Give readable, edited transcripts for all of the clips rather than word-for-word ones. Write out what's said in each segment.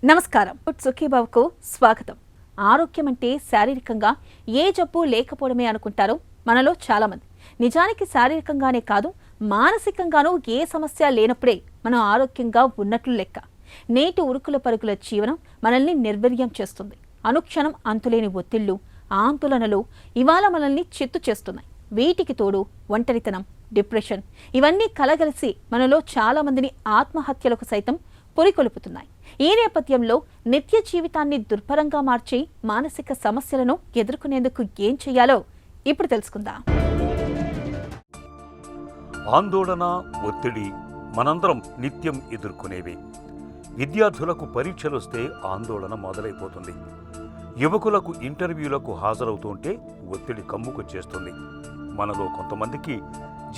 నమస్కారం. సుఖీబాబుకు స్వాగతం. ఆరోగ్యం అంటే శారీరకంగా ఏ జబ్బు లేకపోవడమే అనుకుంటారు మనలో చాలామంది. నిజానికి శారీరకంగానే కాదు, మానసికంగానూ ఏ సమస్య లేనప్పుడే మనం ఆరోగ్యంగా ఉన్నట్లు లెక్క. నేటి ఉరుకుల పరుగుల జీవనం మనల్ని నిర్వీర్యం చేస్తుంది. అనుక్షణం అంతులేని ఒత్తిళ్లు, ఆందోళనలు ఇవాళ మనల్ని చిత్తు చేస్తున్నాయి. వీటికి తోడు ఒంటరితనం, డిప్రెషన్ ఇవన్నీ కలగలిసి మనలో చాలామందిని ఆత్మహత్యలకు సైతం పురికొల్పుతున్నాయి. ఈ నేపథ్యంలో నిత్య జీవితాన్ని దుర్భరంగా మార్చి మానసిక సమస్యలను ఎదుర్కొనేందుకు ఏం చేయాలో ఇప్పుడు తెలుసుకుందాం. ఆందోళన, ఒత్తిడి మనందరం నిత్యం ఎదుర్కొనేవి. విద్యార్థులకు పరీక్షలొస్తే ఆందోళన మొదలైపోతుంది. యువకులకు ఇంటర్వ్యూలకు హాజరవుతుంటే ఒత్తిడి కమ్ముకొచ్చేస్తుంది. మనలో కొంతమందికి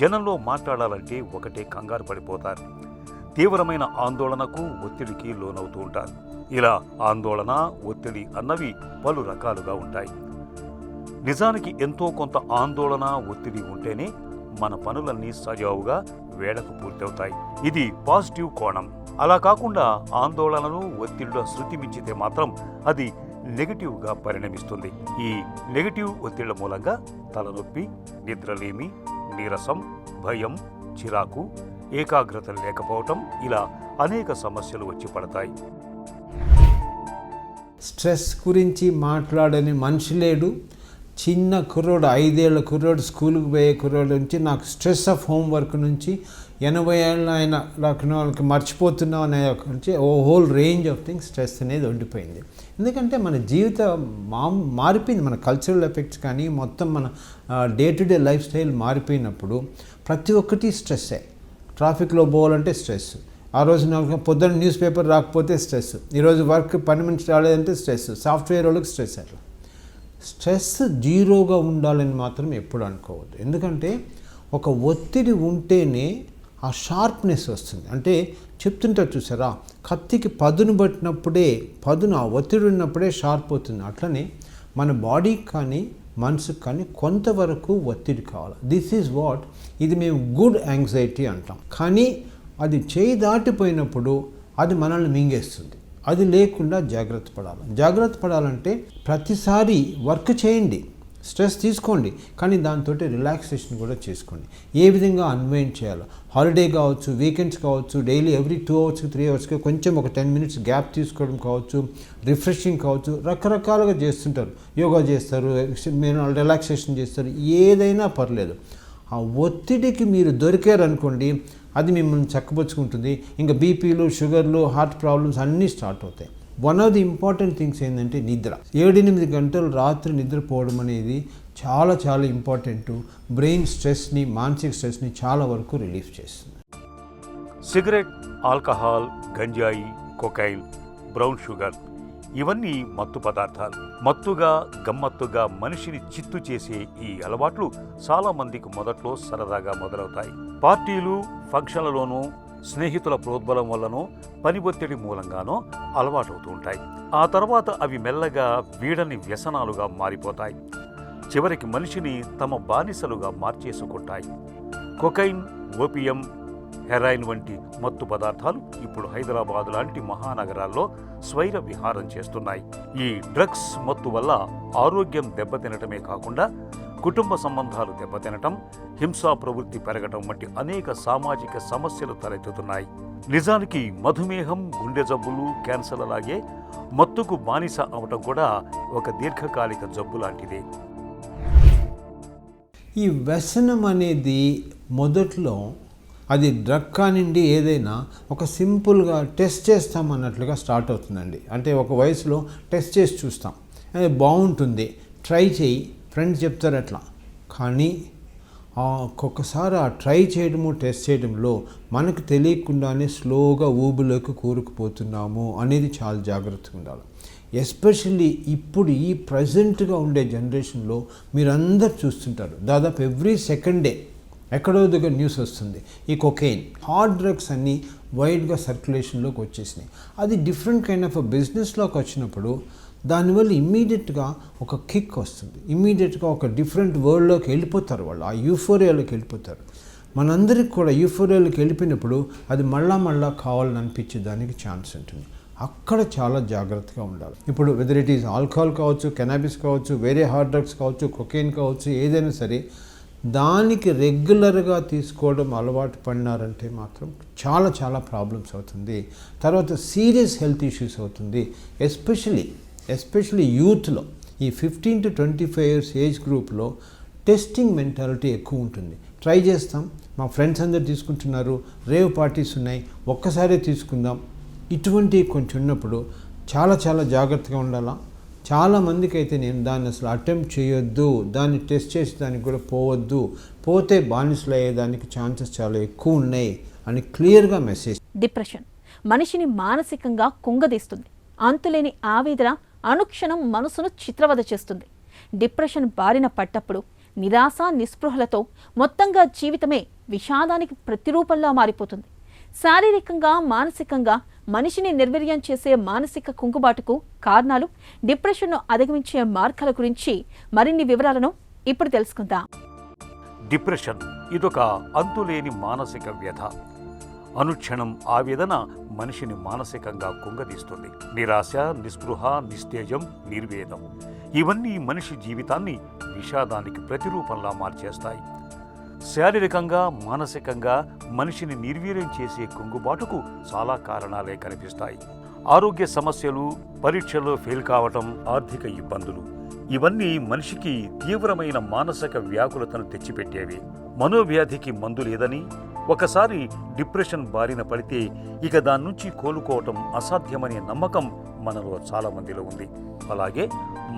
జనంలో మాట్లాడాలంటే ఒకటే కంగారు పడిపోతారు. తీవ్రమైన ఆందోళనకు, ఒత్తిడికి లోనవుతూ ఉంటారు. ఇలా ఆందోళన, ఒత్తిడి అన్నవి పలు రకాలుగా ఉంటాయి. నిజానికి ఎంతో కొంత ఆందోళన, ఒత్తిడి ఉంటేనే మన పనులన్నీ సజావుగా వేళకు పూర్తవుతాయి. ఇది పాజిటివ్ కోణం. అలా కాకుండా ఆందోళనను, ఒత్తిడిలో శృతి మించితే మాత్రం అది నెగటివ్గా పరిణమిస్తుంది. ఈ నెగటివ్ ఒత్తిళ్ల మూలంగా తలనొప్పి, నిద్రలేమి, నీరసం, భయం, చిరాకు, ఏకాగ్రత లేకపోవటం ఇలా అనేక సమస్యలు వచ్చి పడతాయి. స్ట్రెస్ గురించి మాట్లాడని మనిషి లేడు. చిన్న కుర్రోడు, 5 ఏళ్ల కుర్రోడు, స్కూల్కి పోయే కుర్రోడు నుంచి నాకు స్ట్రెస్ ఆఫ్ హోంవర్క్ నుంచి 80 ఏళ్ళ ఆయన వాళ్ళకి మర్చిపోతున్నాం అనే నుంచి ఓ whole range of things stress అనేది ఉండిపోయింది. ఎందుకంటే మన జీవితం మారిపోయింది. మన కల్చరల్ ఎఫెక్ట్స్ కానీ మొత్తం మన day to day lifestyle మారిపోయినప్పుడు ప్రతి ఒక్కటి స్ట్రెస్సే. ట్రాఫిక్లో పోవాలంటే స్ట్రెస్, ఆ రోజు నాకు పొద్దున్న న్యూస్ పేపర్ రాకపోతే స్ట్రెస్, ఈరోజు వర్క్ పని మనిషి రాలేదంటే స్ట్రెస్, సాఫ్ట్వేర్ వాళ్ళకి స్ట్రెస్. అట్లా స్ట్రెస్ జీరోగా ఉండాలని మాత్రం ఎప్పుడు అనుకోవద్దు. ఎందుకంటే ఒక ఒత్తిడి ఉంటేనే ఆ షార్ప్నెస్ వస్తుంది. అంటే చెప్తుంటారు చూసారా, కత్తికి పదును పట్టినప్పుడే ఆ ఒత్తిడి ఉన్నప్పుడే షార్ప్ అవుతుంది. అట్లనే మన బాడీకి కానీ మనసుకు కానీ కొంతవరకు ఒత్తిడి కావాలి. దిస్ ఈజ్ వాట్, ఇది మేము గుడ్ యాంగ్జైటీ అంటాం. కానీ అది చేయి దాటిపోయినప్పుడు అది మనల్ని మింగేస్తుంది. అది లేకుండా జాగ్రత్త పడాలంటే ప్రతిసారి వర్క్ చేయండి, స్ట్రెస్ తీసుకోండి, కానీ దాంతో రిలాక్సేషన్ కూడా చేసుకోండి. ఏ విధంగా అన్వైండ్ చేయాలో, హాలిడే కావచ్చు, వీకెండ్స్ కావచ్చు, డైలీ ఎవ్రీ 2 అవర్స్కి 3 అవర్స్కి కొంచెం ఒక 10 మినిట్స్ గ్యాప్ తీసుకోవడం కావచ్చు, రిఫ్రెషింగ్ కావచ్చు, రకరకాలుగా చేస్తుంటారు. యోగా చేస్తారు, రిలాక్సేషన్ చేస్తారు, ఏదైనా పర్లేదు. ఆ ఒత్తిడికి మీరు దొరికారనుకోండి, అది మిమ్మల్ని చక్కబుచ్చుకుంటుంది. ఇంకా బీపీలు, షుగర్లు, హార్ట్ ప్రాబ్లమ్స్ అన్నీ స్టార్ట్ అవుతాయి. One of the important things ఏంటంటే నిద్ర. 7-8 గంటలు రాత్రి నిద్రపోవడం అనేది చాలా చాలా ఇంపార్టెంట్. బ్రెయిన్ స్ట్రెస్ని, మానసిక స్ట్రెస్ని చాలా వరకు రిలీఫ్ చేస్తుంది. సిగరెట్, ఆల్కహాల్, గంజాయి, కొకైన్, బ్రౌన్ షుగర్ ఇవన్నీ మత్తు పదార్థాలు. మత్తుగా, గమ్మత్తుగా మనిషిని చిత్తు చేసే ఈ అలవాట్లు చాలా మందికి మొదట్లో సరదాగా మొదలవుతాయి. పార్టీలు, ఫంక్షన్లలోనూ, స్నేహితుల ప్రోద్బలం వల్లనో, పని ఒత్తిడి మూలంగానో అలవాటవుతూ ఉంటాయి. ఆ తర్వాత అవి మెల్లగా వీడని వ్యసనాలుగా మారిపోతాయి. చివరికి మనిషిని తమ బానిసలుగా మార్చేసుకుంటాయి. కొకైన్, ఓపియం, హెరాయిన్ వంటి మత్తు పదార్థాలు ఇప్పుడు హైదరాబాద్ లాంటి మహానగరాల్లో స్వైర విహారం చేస్తున్నాయి. ఈ డ్రగ్స్ మత్తు వల్ల ఆరోగ్యం దెబ్బతినటమే కాకుండా కుటుంబ సంబంధాలు దెబ్బతినటం, హింసా ప్రవృత్తి పెరగటం వంటి అనేక సామాజిక సమస్యలు తలెత్తుతున్నాయి. నిజానికి మధుమేహం, గుండె జబ్బులు, క్యాన్సర్ అలాగే మత్తుకు బానిస అవటం కూడా ఒక దీర్ఘకాలిక జబ్బు లాంటిదే. ఈ వ్యసనం అనేది మొదట్లో అది డ్రగ్ కానివ్వండి, ఏదైనా ఒక సింపుల్గా టెస్ట్ చేస్తామన్నట్లుగా స్టార్ట్ అవుతుందండి. అంటే ఒక వయసులో టెస్ట్ చేసి చూస్తాం, అది బాగుంటుంది, ట్రై చేయి, ఫ్రెండ్స్ చెప్తారు అట్లా. కానీ ఒక్కొక్కసారి ఆ ట్రై చేయడము, టెస్ట్ చేయడంలో మనకు తెలియకుండానే స్లోగా ఊబిలోకి కూరుకుపోతున్నాము అనేది చాలా జాగ్రత్తగా ఉండాలి. ఎస్పెషల్లీ ఇప్పుడు ఈ ప్రజెంట్గా ఉండే జనరేషన్లో మీరందరూ చూస్తుంటారు, దాదాపు ఎవ్రీ సెకండ్ డే ఎక్కడో దగ్గర న్యూస్ వస్తుంది. ఈ కొకైన్, హార్డ్ డ్రగ్స్ అన్నీ వైడ్గా సర్క్యులేషన్లోకి వచ్చేసినాయి. అది డిఫరెంట్ కైండ్ ఆఫ్ బిజినెస్లోకి వచ్చినప్పుడు దానివల్ల ఇమ్మీడియట్గా ఒక కిక్ వస్తుంది. ఇమ్మీడియట్గా ఒక డిఫరెంట్ వరల్డ్లోకి వెళ్ళిపోతారు వాళ్ళు, ఆ యూఫోరియాలోకి వెళ్ళిపోతారు. మనందరికి కూడా యూఫోరియాలోకి వెళ్ళిపోయినప్పుడు అది మళ్ళా కావాలని అనిపించే దానికి ఛాన్స్ ఉంటుంది. అక్కడ చాలా జాగ్రత్తగా ఉండాలి. ఇప్పుడు వెదర్ ఇట్ ఈస్ ఆల్కహాల్ కావచ్చు, కెనాబిస్ కావచ్చు, వేరే హార్డ్ డ్రగ్స్ కావచ్చు, కొకైన్ కావచ్చు, ఏదైనా సరే దానికి రెగ్యులర్గా తీసుకోవడం అలవాటు పడినారంటే మాత్రం చాలా చాలా ప్రాబ్లమ్స్ అవుతుంది. తర్వాత సీరియస్ హెల్త్ ఇష్యూస్ అవుతుంది. ఎస్పెషలీ యూత్లో, ఈ 15 to 25 years ఏజ్ గ్రూప్లో టెస్టింగ్ మెంటాలిటీ ఎక్కువ ఉంటుంది. ట్రై చేస్తాం, మా ఫ్రెండ్స్ అందరు తీసుకుంటున్నారు, రేవ్ పార్టీస్ ఉన్నాయి, ఒక్కసారే తీసుకుందాం, ఇటువంటి కొంచెం ఉన్నప్పుడు చాలా చాలా జాగ్రత్తగా ఉండాలా. చాలామందికి అయితే నేను దాన్ని అసలు అటెంప్ట్ చేయొద్దు, దాన్ని టెస్ట్ చేసి దానికి కూడా పోవద్దు, పోతే బానిసలు అయ్యేదానికి ఛాన్సెస్ చాలా ఎక్కువ ఉన్నాయి అని క్లియర్గా మెసేజ్. డిప్రెషన్ మనిషిని మానసికంగా కుంగదీస్తుంది. అంతులేని ఆవేదన అనుక్షణం మనసును చిత్రవద చేస్తుంది. డిప్రెషన్ బారిన పడ్డప్పుడు నిరాశ నిస్పృహలతో మొత్తంగా జీవితమే విషాదానికి ప్రతిరూపంలా మారిపోతుంది. శారీరకంగా మానసికంగా మనిషిని నిర్వీర్యం చేసే మానసిక కుంగుబాటుకు కారణాలు, డిప్రెషన్ను అధిగమించే మార్గాల గురించి మరిన్ని వివరాలను ఇప్పుడు తెలుసుకుందాం. డిప్రెషన్ ఇదొక అంతులేని మానసిక వ్యధ. అనుక్షణం ఆవేదన మనిషిని మానసికంగా కుంగదీస్తుంది. నిరాశ, నిస్పృహ, నిస్తేజం, నిర్వేదం ఇవన్నీ మనిషి జీవితాన్ని విషాదానికి ప్రతిరూపంలా మార్చేస్తాయి. శారీరకంగా మానసికంగా మనిషిని నిర్వీర్యం చేసే కుంగుబాటుకు చాలా కారణాలే కనిపిస్తాయి. ఆరోగ్య సమస్యలు, పరీక్షల్లో ఫెయిల్ కావటం, ఆర్థిక ఇబ్బందులు ఇవన్నీ మనిషికి తీవ్రమైన మానసిక వ్యాకులతను తెచ్చిపెట్టేవి. మనోవ్యాధికి మందు లేదని, ఒకసారి డిప్రెషన్ బారిన పడితే ఇక దాని నుంచి కోలుకోవటం అసాధ్యమనే నమ్మకం మనలో చాలా మందిలో ఉంది. అలాగే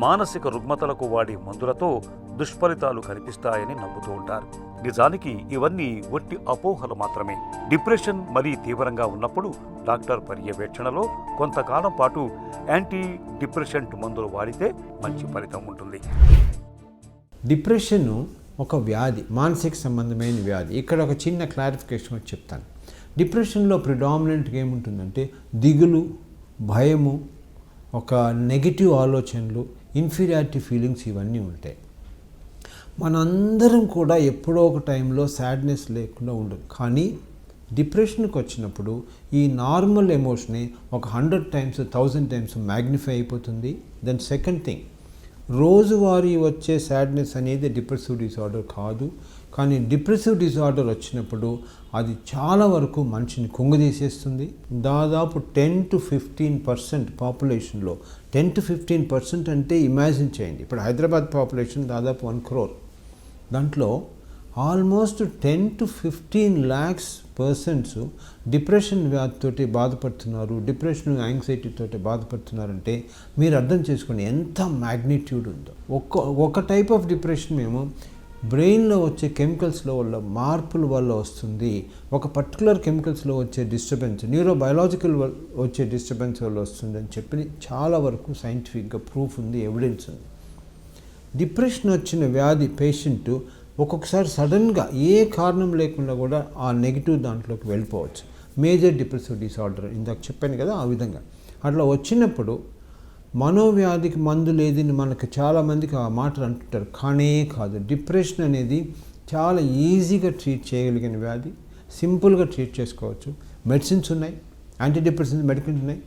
మానసిక రుగ్మతలకు వాడే మందులతో దుష్ఫలితాలు కనిపిస్తాయని నమ్ముతూ ఉంటారు. నిజానికి ఇవన్నీ ఒట్టి అపోహలు మాత్రమే. డిప్రెషన్ మరీ తీవ్రంగా ఉన్నప్పుడు డాక్టర్ పర్యవేక్షణలో కొంతకాలం పాటు యాంటీ డిప్రెషెంట్ మందులు వాడితే మంచి ఫలితం ఉంటుంది. డిప్రెషన్ ఒక వ్యాధి, మానసిక సంబంధమైన వ్యాధి. ఇక్కడ ఒక చిన్న క్లారిఫికేషన్ వచ్చి చెప్తాను. డిప్రెషన్లో ప్రిడామినెంట్గా ఏముంటుందంటే దిగులు, భయము, ఒక నెగిటివ్ ఆలోచనలు, ఇన్ఫీరియారిటీ ఫీలింగ్స్ ఇవన్నీ ఉంటాయి. మనందరం కూడా ఎప్పుడో ఒక టైంలో సాడ్నెస్ లేకుండా ఉండదు. కానీ డిప్రెషన్కి వచ్చినప్పుడు ఈ నార్మల్ ఎమోషనే ఒక 100 times 1000 times మ్యాగ్నిఫై అయిపోతుంది. దెన్ సెకండ్ థింగ్, రోజువారీ వచ్చే సాడ్నెస్ అనేది డిప్రెసివ్ డిజార్డర్ కాదు. కానీ డిప్రెసివ్ డిజార్డర్ వచ్చినప్పుడు అది చాలా వరకు మనిషిని కుంగదీసేస్తుంది. దాదాపు 10 to 15% పాపులేషన్లో, 10 to 15% అంటే ఇమాజిన్ చేయండి. ఇప్పుడు హైదరాబాద్ పాపులేషన్ దాదాపు 1 crore. దాంట్లో almost 10 to 15 lakhs persons depression వ్యాధితోటి బాధపడుతున్నారు, డిప్రెషన్ యాంగ్జైటీతోటి బాధపడుతున్నారంటే మీరు అర్థం చేసుకోండి ఎంత మ్యాగ్నిట్యూడ్ ఉందో. ఒక టైప్ ఆఫ్ డిప్రెషన్ మేము బ్రెయిన్లో వచ్చే కెమికల్స్లో వల్ల మార్పుల వల్ల వస్తుంది. ఒక పర్టికులర్ కెమికల్స్లో వచ్చే డిస్టర్బెన్స్, న్యూరోబయాలజికల్ వచ్చే డిస్టర్బెన్స్ వల్ల వస్తుంది అని చెప్పి చాలా వరకు సైంటిఫిక్గా ప్రూఫ్ ఉంది, ఎవిడెన్స్ ఉంది. డిప్రెషన్ వచ్చిన వ్యాధి పేషెంట్ ఒక్కొక్కసారి సడన్గా ఏ కారణం లేకుండా కూడా ఆ నెగిటివ్ దాంట్లోకి వెళ్ళిపోవచ్చు. మేజర్ డిప్రెసివ్ డిసార్డర్ ఇందాక చెప్పాను కదా, ఆ విధంగా అట్లా వచ్చినప్పుడు మనోవ్యాధికి మందు లేదని మనకు చాలామందికి ఆ మాటలు అంటుంటారు. కానీ కాదు, డిప్రెషన్ అనేది చాలా ఈజీగా ట్రీట్ చేయగలిగిన వ్యాధి. సింపుల్గా ట్రీట్ చేసుకోవచ్చు. మెడిసిన్స్ ఉన్నాయి, యాంటీ డిప్రెసెంట్స్ మెడిసిన్స్ ఉన్నాయి,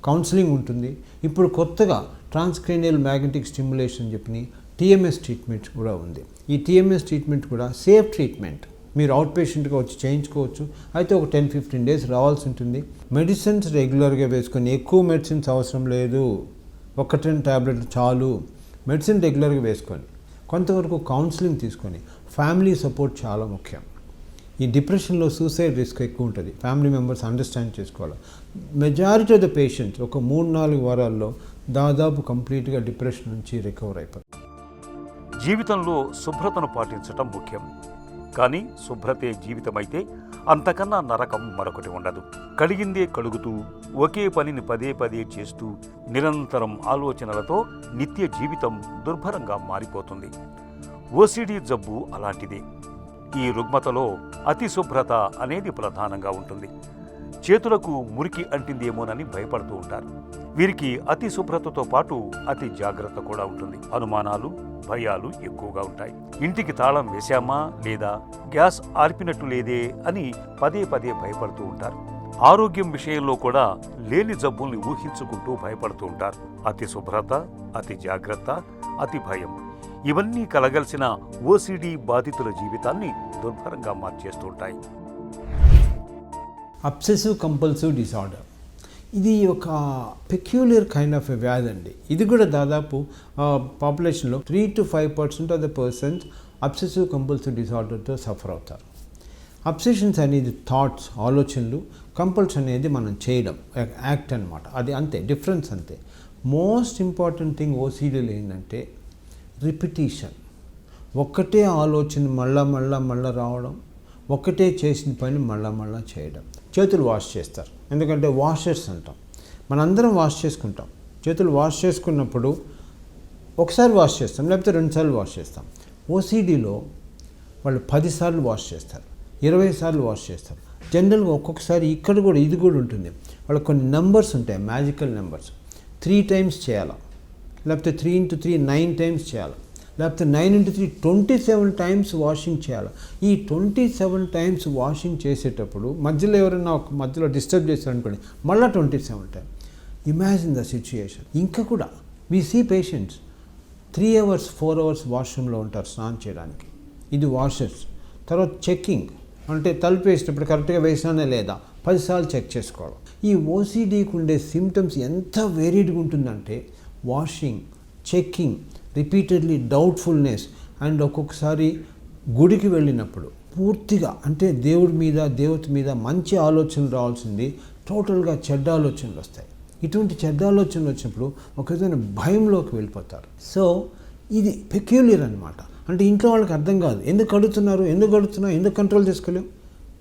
కౌన్సిలింగ్ ఉంటుంది. ఇప్పుడు కొత్తగా ట్రాన్స్క్రేనియల్ మ్యాగ్నెటిక్ స్టిమ్యులేషన్ చెప్పి టీఎంఎస్ ట్రీట్మెంట్ కూడా ఉంది. ఈ టీఎంఎస్ ట్రీట్మెంట్ కూడా సేఫ్ ట్రీట్మెంట్. మీరు అవుట్ పేషెంట్గా వచ్చి చేయించుకోవచ్చు. అయితే ఒక 10-15 days రావాల్సి ఉంటుంది. మెడిసిన్స్ రెగ్యులర్గా వేసుకొని, ఎక్కువ మెడిసిన్స్ అవసరం లేదు, 1-2 టాబ్లెట్లు చాలు. మెడిసిన్ రెగ్యులర్గా వేసుకొని, కొంతవరకు కౌన్సిలింగ్ తీసుకొని, ఫ్యామిలీ సపోర్ట్ చాలా ముఖ్యం. ఈ డిప్రెషన్లో సూసైడ్ రిస్క్ ఎక్కువ ఉంటుంది. ఫ్యామిలీ మెంబర్స్ అండర్స్టాండ్ చేసుకోవాలి. మెజారిటీ ఆఫ్ ద పేషెంట్స్ ఒక 3-4 వారాల్లో దాదాపు కంప్లీట్గా డిప్రెషన్ నుంచి రికవర్ అయిపోతారు. జీవితంలో శుభ్రతను పాటించటం ముఖ్యం. కానీ శుభ్రతే జీవితమైతే అంతకన్నా నరకం మరొకటి ఉండదు. కడిగిందే కడుగుతూ, ఒకే పనిని పదే పదే చేస్తూ, నిరంతరం ఆలోచనలతో నిత్య జీవితం దుర్భరంగా మారిపోతుంది. ఓసిడి జబ్బు అలాంటిదే. ఈ రుగ్మతలో అతి శుభ్రత అనేది ప్రధానంగా ఉంటుంది. చేతులకు మురికి అంటిందేమోనని భయపడుతూ ఉంటారు. వీరికి అతి శుభ్రతతో పాటు అతి జాగ్రత్త కూడా ఉంటుంది. అనుమానాలు, భయాలు ఎక్కువగా ఉంటాయి. ఇంటికి తాళం వేశామా లేదా, గ్యాస్ ఆర్పినట్టు లేదే అని పదే పదే భయపడుతూ ఉంటారు. ఆరోగ్యం విషయంలో కూడా లేని జబ్బుల్ని ఊహించుకుంటూ భయపడుతూ ఉంటారు. అతి శుభ్రత, అతి జాగ్రత్త, అతి భయం ఇవన్నీ కలగలిసిన ఓసిడి బాధితుల జీవితాన్ని దుర్భరంగా మార్చేస్తుంటాయి. అబ్సెసివ్ కంపల్సివ్ డిసార్డర్ ఇది ఒక పెక్యులర్ కైండ్ ఆఫ్ ఎ వ్యాధి అండి. ఇది కూడా దాదాపు పాపులేషన్లో 3 to 5% of the persons obsessive compulsive డిసార్డర్తో సఫర్ అవుతారు. అబ్సెషన్స్ అనేది థాట్స్, ఆలోచనలు, కంపల్షన్ అనేది మనం చేయడం, యాక్ట్ అనమాట. అది అంతే, డిఫరెన్స్ అంతే. మోస్ట్ ఇంపార్టెంట్ థింగ్ ఓసిడీలో ఏంటంటే రిపిటీషన్. ఒక్కటే ఆలోచన మళ్ళా రావడం, ఒక్కటే చేసిన పని మళ్ళా చేయడం. చేతులు వాష్ చేస్తారు, ఎందుకంటే వాషర్స్ అంటాం. మనందరం వాష్ చేసుకుంటాం. చేతులు వాష్ చేసుకున్నప్పుడు ఒకసారి వాష్ చేస్తాం, లేకపోతే 2 సార్లు వాష్ చేస్తాం. ఓసిడీలో వాళ్ళు 10 సార్లు వాష్ చేస్తారు, 20 సార్లు వాష్ చేస్తారు. జనరల్గా ఒక్కొక్కసారి ఇక్కడ కూడా ఇది కూడా ఉంటుంది. వాళ్ళకి కొన్ని నెంబర్స్ ఉంటాయి, మ్యాజికల్ నెంబర్స్. 3 times చేయాలా, లేకపోతే 3 into 3 9 times చేయాలి, లేకపోతే 9 into 3 27 times వాషింగ్ చేయాలి. ఈ 27 times వాషింగ్ చేసేటప్పుడు మధ్యలో ఎవరైనా ఒక మధ్యలో డిస్టర్బ్ చేశారనుకోండి, మళ్ళీ 27 times. Imagine the situation. ఇంకా కూడా we see patients 3 hours 4 hours వాష్రూమ్లో ఉంటారు స్నానం చేయడానికి. ఇది వాషర్స్. తర్వాత చెక్కింగ్, అంటే తలుపు వేసేటప్పుడు కరెక్ట్గా వేసానే లేదా 10 సార్లు చెక్ చేసుకోవడం. ఈ ఓసిడీకి ఉండే సిమ్టమ్స్ ఎంత వేరీడ్గా ఉంటుందంటే washing, checking, repeatedly doubtfulness, and ఒక్కొక్కసారి గుడికి వెళ్ళినప్పుడు పూర్తిగా అంటే దేవుడి మీద, దేవత మీద మంచి ఆలోచనలు రావాల్సింది టోటల్గా చెడ్డ ఆలోచనలు వస్తాయి. ఇటువంటి చెడ్డ ఆలోచనలు వచ్చినప్పుడు ఒక విధమైన భయంలోకి వెళ్ళిపోతారు. సో ఇది పెక్యులర్ అనమాట. అంటే ఇంట్లో వాళ్ళకి అర్థం కాదు, ఎందుకు అడుగుతున్నారు, ఎందుకు కంట్రోల్ చేసుకోలేవు.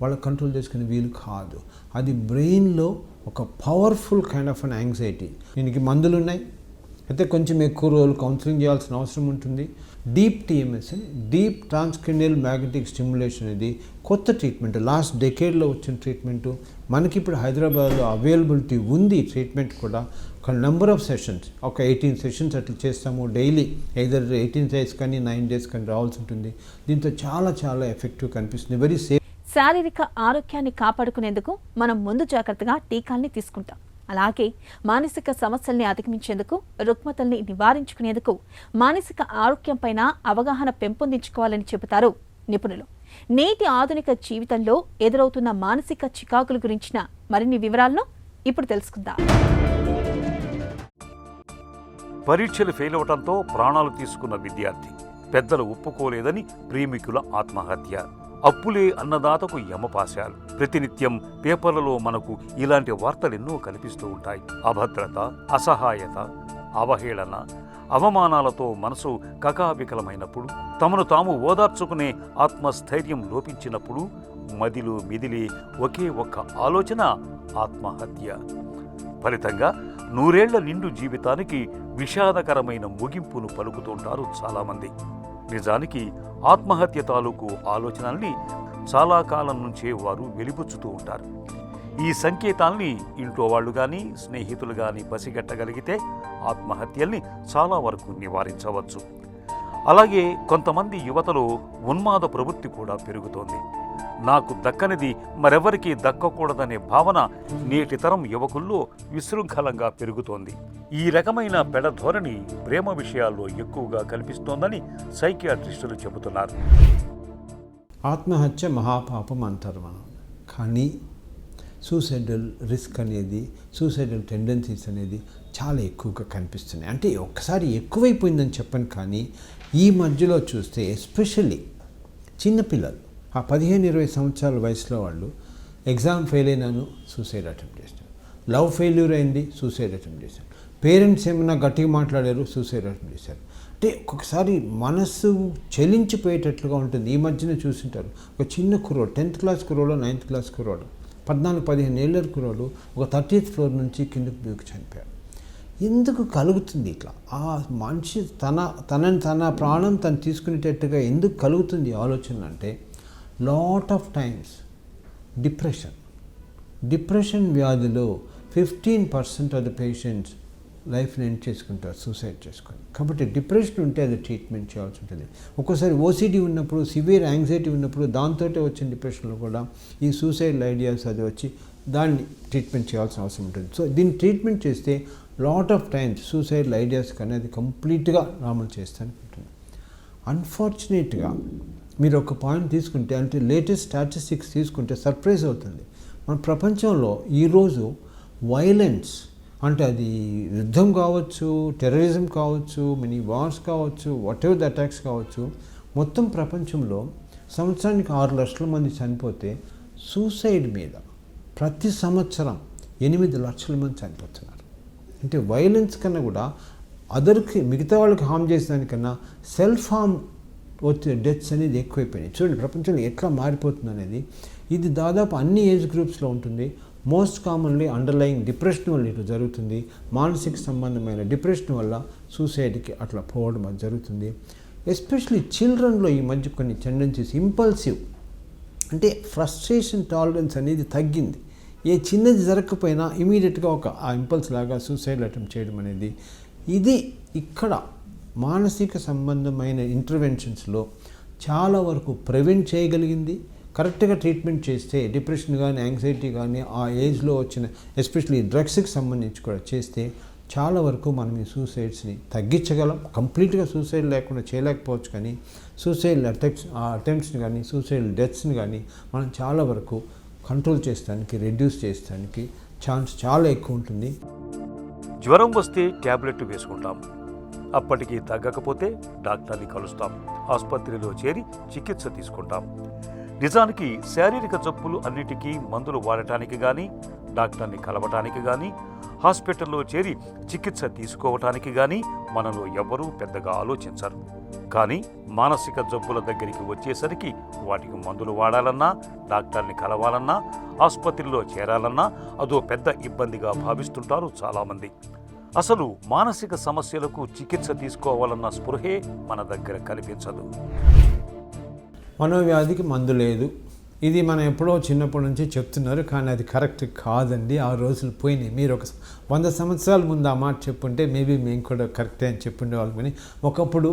వాళ్ళకి కంట్రోల్ చేసుకునే వీలు కాదు. అది బ్రెయిన్లో ఒక powerful kind of an anxiety. దీనికి మందులు ఉన్నాయి, అయితే కొంచెం ఎక్కువ రోజులు కౌన్సిలింగ్ చేయాల్సిన అవసరం ఉంటుంది. డీప్ టీఎంఎస్ అని, డీప్ ట్రాన్స్క్రేనియల్ మ్యాగ్నెటిక్ స్టిమ్యులేషన్ అనేది కొత్త ట్రీట్మెంట్, లాస్ట్ డెకేడ్లో వచ్చిన ట్రీట్మెంటు. మనకి ఇప్పుడు హైదరాబాద్లో అవైలబిలిటీ ఉంది ట్రీట్మెంట్ కూడా. ఒక నెంబర్ ఆఫ్ సెషన్స్, ఒక 18 sessions అట్లా చేస్తాము డైలీ. ఎయిదర్ 18 days కానీ 9 days కానీ రావాల్సి ఉంటుంది. దీంతో చాలా ఎఫెక్టివ్ కనిపిస్తుంది, వెరీ సేఫ్. శారీరక ఆరోగ్యాన్ని కాపాడుకునేందుకు మనం ముందు జాగ్రత్తగా టీకాల్ని తీసుకుంటాం. అలాగే మానసిక సమస్యల్ని అధిగమించేందుకు, రుగ్మతల్ని నివారించుకునేందుకు మానసిక ఆరోగ్యంపైన అవగాహన పెంపొందించుకోవాలని చెబుతారు నిపుణులు. నేటి ఆధునిక జీవితంలో ఎదురవుతున్న మానసిక చికాకుల గురించిన మరిన్ని వివరాలను ఇప్పుడు తెలుసుకుందాం. పరీక్షలు ఫెయిల్ అవడంతో ప్రాణాలు తీసుకున్న విద్యార్థి, పెద్దలు ఒప్పుకోలేదని ప్రేమికుల ఆత్మహత్య, అప్పులే అన్నదాతకు యమపాశాలు. ప్రతినిత్యం పేపర్లలో మనకు ఇలాంటి వార్తలెన్నో కనిపిస్తూ ఉంటాయి. అభద్రత, అసహాయత, అవహేళన, అవమానాలతో మనసు కకావికలమైనప్పుడు, తమను తాము ఓదార్చుకునే ఆత్మస్థైర్యం లోపించినప్పుడు మదిలో మిదిలే ఒకే ఒక్క ఆలోచన ఆత్మహత్య. ఫలితంగా 100 ఏళ్ల నిండు జీవితానికి విషాదకరమైన ముగింపును పలుకుతుంటారు చాలామంది. నిజానికి ఆత్మహత్య తాలూకు ఆలోచనల్ని చాలా కాలం నుంచే వారు వెలిబుచ్చుతూ ఉంటారు. ఈ సంకేతాల్ని ఇంట్లో వాళ్ళు కానీ, స్నేహితులు కానీ పసిగట్టగలిగితే ఆత్మహత్యల్ని చాలా వరకు నివారించవచ్చు. అలాగే కొంతమంది యువతలో ఉన్మాద ప్రవృత్తి కూడా పెరుగుతోంది. నాకు దక్కనిది మరెవరికీ దక్కకూడదనే భావన నేటి తరం యువకుల్లో విశృంఖలంగా పెరుగుతోంది. ఈ రకమైన పెడధోరణి ప్రేమ విషయాల్లో ఎక్కువగా కనిపిస్తోందని సైకియాట్రిస్టులు చెబుతున్నారు. ఆత్మహత్య మహాపాపం అంటారు మనం, కానీ సూసైడల్ రిస్క్ అనేది, సూసైడల్ టెండెన్సీస్ అనేది చాలా ఎక్కువగా కనిపిస్తున్నాయి. అంటే ఒక్కసారి ఎక్కువైపోయిందని చెప్పను, కానీ ఈ మధ్యలో చూస్తే ఎస్పెషల్లీ చిన్నపిల్లలు, ఆ 15-20 సంవత్సరాల వయసులో వాళ్ళు ఎగ్జామ్ ఫెయిల్ అయినాను, సూసైడ్ అటెంప్ట్ చేశారు. లవ్ ఫెయిల్యూర్ అయింది, సూసైడ్ అటెంప్ట్ చేశారు. పేరెంట్స్ ఏమైనా గట్టిగా మాట్లాడారు, సూసైడ్ అటెంప్ట్ చేశారు. అంటే ఒక్కొక్కసారి మనస్సు చెలించిపోయేటట్లుగా ఉంటుంది. ఈ మధ్యన చూసింటారు, ఒక చిన్న కుర్రోడు, 10th class కుర్రోడు, 9th class కుర్రోడు, 14-15 ఏళ్ళ కుర్రోడు ఒక 30th floor నుంచి కిందకు దూకి చనిపోయాడు. ఎందుకు కలుగుతుంది ఇట్లా? ఆ మనిషి తన ప్రాణం తను తీసుకునేటట్టుగా ఎందుకు కలుగుతుంది ఆలోచన అంటే, లాట్ ఆఫ్ టైమ్స్ డిప్రెషన్ వ్యాధిలో 15% ఆఫ్ ద పేషెంట్స్ లైఫ్ని ఎండ్ చేసుకుంటారు, సూసైడ్ చేసుకొని. కాబట్టి డిప్రెషన్ ఉంటే అది ట్రీట్మెంట్ చేయాల్సి ఉంటుంది. ఒక్కోసారి ఓసిడి ఉన్నప్పుడు, సివియర్ యాంగ్జైటీ ఉన్నప్పుడు, దాంతో వచ్చిన డిప్రెషన్లో కూడా ఈ సూసైడ్ ఐడియాస్ అది వచ్చి దాన్ని ట్రీట్మెంట్ చేయాల్సిన అవసరం ఉంటుంది. సో దీన్ని ట్రీట్మెంట్ చేస్తే lot of times suicidal ideas అనేది కంప్లీట్గా నార్మల్ చేస్తాను అనుకుంటున్నాను. అన్ఫార్చునేట్గా మీరు ఒక పాయింట్ తీసుకుంటే, అంటే లేటెస్ట్ స్టాటిస్టిక్స్ తీసుకుంటే సర్ప్రైజ్ అవుతుంది. మన ప్రపంచంలో ఈరోజు వైలెన్స్, అంటే అది యుద్ధం కావచ్చు, టెర్రరిజం కావచ్చు, మినీ వార్స్ కావచ్చు, వాట్ ఎవర్ ద అటాక్స్ కావచ్చు, మొత్తం ప్రపంచంలో సంవత్సరానికి 6 లక్షల మంది చనిపోతే సూసైడ్ మీద ప్రతి సంవత్సరం 8 లక్షల మంది చనిపోతున్నారు. అంటే వైలెన్స్ కన్నా కూడా అదర్కి, మిగతా వాళ్ళకి హామ్ చేసేదానికన్నా సెల్ఫ్ హామ్ వచ్చే డెత్స్ అనేది ఎక్కువైపోయినాయి. చూడండి ప్రపంచంలో ఎట్లా మారిపోతుంది అనేది. ఇది దాదాపు అన్ని ఏజ్ గ్రూప్స్లో ఉంటుంది. మోస్ట్ కామన్లీ అండర్లయింగ్ డిప్రెషన్ వల్ల ఇటు జరుగుతుంది. మానసిక సంబంధమైన డిప్రెషన్ వల్ల సూసైడ్కి అట్లా పోవడం అది జరుగుతుంది. ఎస్పెషలీ చిల్డ్రన్లో ఈ మధ్య కొన్ని టెండెన్సీస్, ఇంపల్సివ్, అంటే ఫ్రస్ట్రేషన్ టాలరెన్స్ అనేది తగ్గింది. ఏ చిన్నది జరగకపోయినా ఇమీడియట్గా ఒక ఆ ఇంపల్స్ లాగా సూసైడ్ అటెంప్ట్ చేయడం అనేది, ఇది ఇక్కడ మానసిక సంబంధమైన ఇంటర్వెన్షన్స్లో చాలా వరకు ప్రివెంట్ చేయగలిగింది. కరెక్ట్గా ట్రీట్మెంట్ చేస్తే డిప్రెషన్ కానీ, యాంగ్జైటీ కానీ, ఆ ఏజ్లో వచ్చిన ఎస్పెషలీ డ్రగ్స్కి సంబంధించి కూడా చేస్తే చాలా వరకు మనం ఈ సూసైడ్స్ని తగ్గించగలం. కంప్లీట్గా సూసైడ్ లేకుండా చేయలేకపోవచ్చు, కానీ సూసైడ్ అటెంప్ట్స్ని కానీ, సూసైడ్ డెత్స్ని కానీ మనం చాలా వరకు కంట్రోల్ చేస్తానికి, రెడ్యూస్ చేస్తానికి ఛాన్స్ చాలా ఎక్కువ ఉంటుంది. జ్వరం వస్తే ట్యాబ్లెట్ వేసుకుంటాం, అప్పటికి తగ్గకపోతే డాక్టర్ని కలుస్తాం, ఆసుపత్రిలో చేరి చికిత్స తీసుకుంటాం. నిజానికి శారీరక జబ్బులు అన్నిటికీ మందులు వాడటానికి కానీ, డాక్టర్ని కలవటానికి కానీ, హాస్పిటల్లో చేరి చికిత్స తీసుకోవటానికి కానీ మనలో ఎవ్వరూ పెద్దగా ఆలోచించరు. కానీ మానసిక జబ్బుల దగ్గరికి వచ్చేసరికి వాటికి మందులు వాడాలన్నా, డాక్టర్ని కలవాలన్నా, ఆసుపత్రిలో చేరాలన్నా అదో పెద్ద ఇబ్బందిగా భావిస్తుంటారు చాలామంది. అసలు మానసిక సమస్యలకు చికిత్స తీసుకోవాలన్న స్పృహే మన దగ్గర కనిపించదు. మనోవ్యాధికి మందు లేదు, ఇది మనం ఎప్పుడో చిన్నప్పటి నుంచి చెప్తున్నారు, కానీ అది కరెక్ట్ కాదండి. ఆ రోజులు పోయినాయి. మీరు ఒక 100 సంవత్సరాల ముందు ఆ మాట చెప్పుంటే మేబీ మేము కూడా కరెక్టే అని చెప్పుండేవాళ్ళం. కానీ ఒకప్పుడు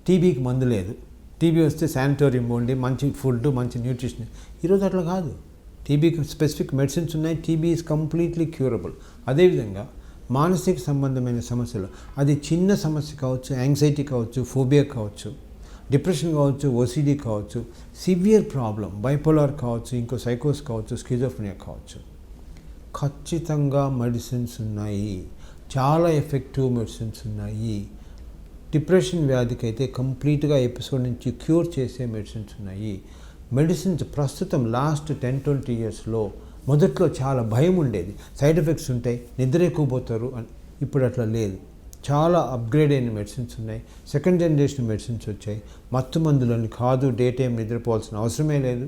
టీబీకి మందు లేదు, టీబీ వస్తే శానిటోరియం పోండి, మంచి ఫుడ్, మంచి న్యూట్రిషన్. ఈరోజు అట్లా కాదు. టీబీకి స్పెసిఫిక్ మెడిసిన్స్ ఉన్నాయి. TB is completely curable. అదేవిధంగా మానసిక సంబంధమైన సమస్యలు, అది చిన్న సమస్య కావచ్చు, యాంగ్జైటీ కావచ్చు, ఫోబియా కావచ్చు, డిప్రెషన్ కావచ్చు, ఓసిడీ కావచ్చు, సివియర్ ప్రాబ్లం బైపోలార్ కావచ్చు, ఇంకో సైకోస్ కావచ్చు, స్కిజోఫ్రెనియా కావచ్చు, ఖచ్చితంగా మెడిసిన్స్ ఉన్నాయి. చాలా ఎఫెక్టివ్ మెడిసిన్స్ ఉన్నాయి. డిప్రెషన్ వ్యాధికి అయితే కంప్లీట్గా ఎపిసోడ్ నుంచి క్యూర్ చేసే మెడిసిన్స్ ఉన్నాయి. మెడిసిన్స్ ప్రస్తుతం లాస్ట్ 10-20 ఇయర్స్లో మొదట్లో చాలా భయం ఉండేది, సైడ్ ఎఫెక్ట్స్ ఉంటాయి, నిద్ర ఎక్కువ పోతారు అని. ఇప్పుడు అట్లా లేదు. చాలా అప్గ్రేడ్ అయిన మెడిసిన్స్ ఉన్నాయి. సెకండ్ జనరేషన్ మెడిసిన్స్ వచ్చాయి. మత్తు మందులని కాదు, డే టైం నిద్రపోవాల్సిన అవసరమే లేదు.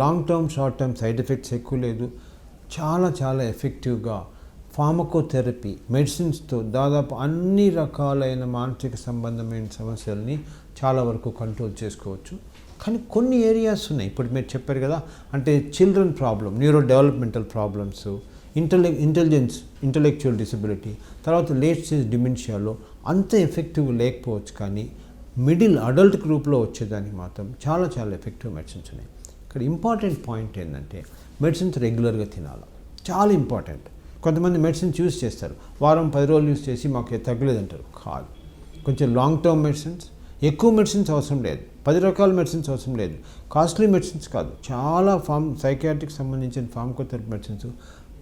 Long term, short term side effects ఎక్కువ లేదు. చాలా చాలా ఎఫెక్టివ్గా ఫార్మకోథెరపీ మెడిసిన్స్తో దాదాపు అన్ని రకాలైన మానసిక సంబంధమైన సమస్యల్ని చాలా వరకు కంట్రోల్ చేసుకోవచ్చు. కానీ కొన్ని ఏరియాస్ ఉన్నాయి, ఇప్పుడు మీరు చెప్పారు కదా, అంటే children problem, neuro developmental problems, intellectual disability, తర్వాత లేట్ స్టేజ్ డిమెన్షియాలో అంత ఎఫెక్టివ్ లేకపోవచ్చు. కానీ మిడిల్ అడల్ట్ గ్రూప్లో వచ్చేదానికి మాత్రం చాలా చాలా ఎఫెక్టివ్ మెడిసిన్స్ ఉన్నాయి. ఇక్కడ ఇంపార్టెంట్ పాయింట్ ఏంటంటే మెడిసిన్స్ రెగ్యులర్గా తినాలి, చాలా ఇంపార్టెంట్. కొంతమంది మెడిసిన్స్ యూజ్ చేస్తారు, వారం 10 రోజులు యూజ్ చేసి మాకు తగ్గలేదంటారు. కాదు, కొంచెం లాంగ్ టర్మ్ మెడిసిన్స్, ఎక్కువ మెడిసిన్స్ అవసరం లేదు, 10 రకాల మెడిసిన్స్ అవసరం లేదు, కాస్ట్లీ మెడిసిన్స్ కాదు, చాలా సైకియాట్రిక్ సంబంధించిన pharmacotherapy medicines,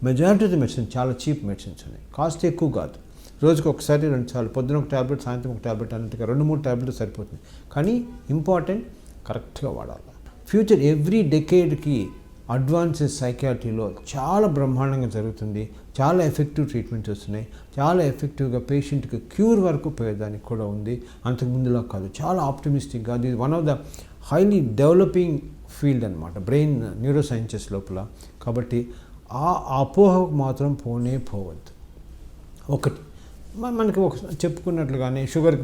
majority of the medicines చాలా చీప్ మెడిసిన్స్ ఉన్నాయి, కాస్ట్ ఎక్కువ కాదు. రోజుకి ఒకసారి 2 సార్లు, పొద్దున ఒక ట్యాబ్లెట్, సాయంత్రం ఒక ట్యాబ్లెట్ అన్నట్టుగా 2-3 ట్యాబ్లెట్లు సరిపోతుంది. కానీ ఇంపార్టెంట్ కరెక్ట్గా వాడాలి. ఫ్యూచర్ ఎవ్రీ డెకేడ్కి అడ్వాన్సెస్ సైకియాట్రీలో చాలా బ్రహ్మాండంగా జరుగుతుంది. చాలా ఎఫెక్టివ్ ట్రీట్మెంట్స్ వస్తున్నాయి. చాలా ఎఫెక్టివ్గా పేషెంట్కి క్యూర్ వరకు పోయేదానికి కూడా ఉంది. అంతకుముందులా కాదు, చాలా ఆప్టిమిస్టిక్గా. అది one of the highly developing field అనమాట బ్రెయిన్ న్యూరో సైన్సెస్ లోపల. కాబట్టి ఆ అపోహకు మాత్రం పోవద్దు. ఒకటి మనకి ఒక చెప్పుకున్నట్లుగానే షుగర్,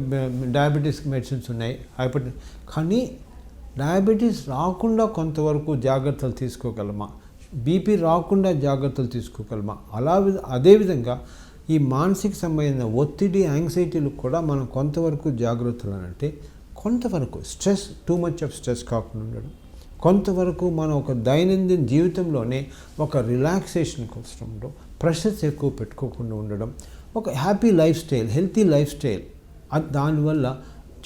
డయాబెటీస్ మెడిసిన్స్ ఉన్నాయి, కానీ డయాబెటీస్ రాకుండా కొంతవరకు జాగ్రత్తలు తీసుకోగలమా, బీపీ రాకుండా జాగ్రత్తలు తీసుకోగలమా, అదేవిధంగా ఈ మానసిక సంబంధించిన ఒత్తిడి, యాంగ్జైటీలు కూడా మనం కొంతవరకు జాగ్రత్తలు అంటే కొంతవరకు stress, too much of stress కాకుండా ఉండడం, కొంతవరకు మన ఒక దైనందిన జీవితంలోనే ఒక రిలాక్సేషన్ కోసంలో ప్రెషర్స్ ఎక్కువ పెట్టుకోకుండా ఉండడం, ఒక happy life style, healthy life style, దానివల్ల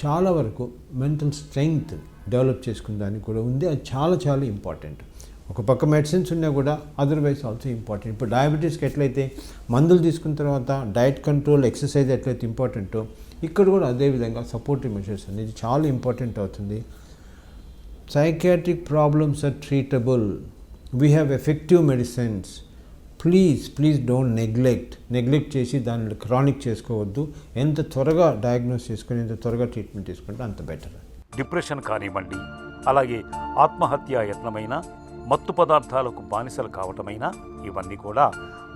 చాలా వరకు మెంటల్ స్ట్రెంగ్త్ డెవలప్ చేసుకునే దానికి కూడా ఉంది. అది చాలా చాలా ఇంపార్టెంట్. ఒక పక్క మెడిసిన్స్ ఉన్నా కూడా అదర్వైజ్ ఆల్సో ఇంపార్టెంట్. ఇప్పుడు డయాబెటీస్కి ఎట్లయితే మందులు తీసుకున్న తర్వాత డైట్ కంట్రోల్, ఎక్సర్సైజ్ ఎట్లయితే ఇంపార్టెంటో, ఇక్కడ కూడా అదేవిధంగా సపోర్టివ్ మెషర్స్ అనేది చాలా ఇంపార్టెంట్ అవుతుంది. Psychiatric problems are treatable. We have effective medicines. Please don't neglect చేసి దాన్ని క్రానిక్ చేసుకోవద్దు. ఎంత త్వరగా డయాగ్నోస్ చేసుకొని ఎంత త్వరగా ట్రీట్మెంట్ తీసుకుంటే అంత బెటర్. డిప్రెషన్ కానివ్వండి, అలాగే ఆత్మహత్య యత్నమైన, మత్తు పదార్థాలకు బానిసలు కావటమైనా, ఇవన్నీ కూడా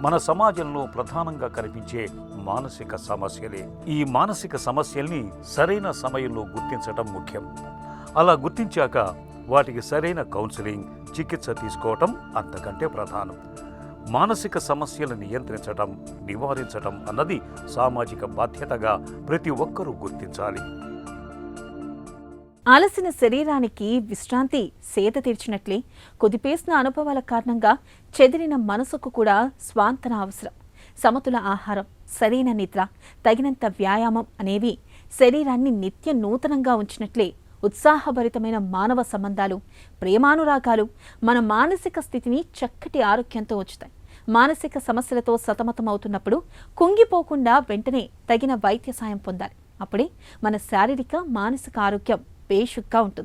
మన సమాజంలో ప్రధానంగా కనిపించే మానసిక సమస్యలే. ఈ మానసిక సమస్యల్ని సరైన సమయంలో గుర్తించటం ముఖ్యం. అలా గుర్తించాక వాటికి సరైన కౌన్సిలింగ్, చికిత్స తీసుకోవటం అంతకంటే ప్రధానం. మానసిక సమస్యలను నియంత్రించటం, నివారించటం అన్నది సామాజిక బాధ్యతగా ప్రతి ఒక్కరూ గుర్తించాలి. అలసిన శరీరానికి విశ్రాంతి సేద తీర్చినట్లే కొద్దిపేసిన అనుభవాల కారణంగా చెదిరిన మనసుకు కూడా స్వాంతన అవసరం. సమతుల ఆహారం, సరైన నిద్ర, తగినంత వ్యాయామం అనేవి శరీరాన్ని నిత్య నూతనంగా ఉంచినట్లే ఉత్సాహభరితమైన మానవ సంబంధాలు, ప్రేమానురాగాలు మన మానసిక స్థితిని చక్కటి ఆరోగ్యంతో ఉంచుతాయి. మానసిక సమస్యలతో సతమతమవుతున్నప్పుడు కుంగిపోకుండా వెంటనే తగిన వైద్య సాయం పొందాలి. అప్పుడే మన శారీరక, మానసిక ఆరోగ్యం బేషుగ్గా ఉంటుంది.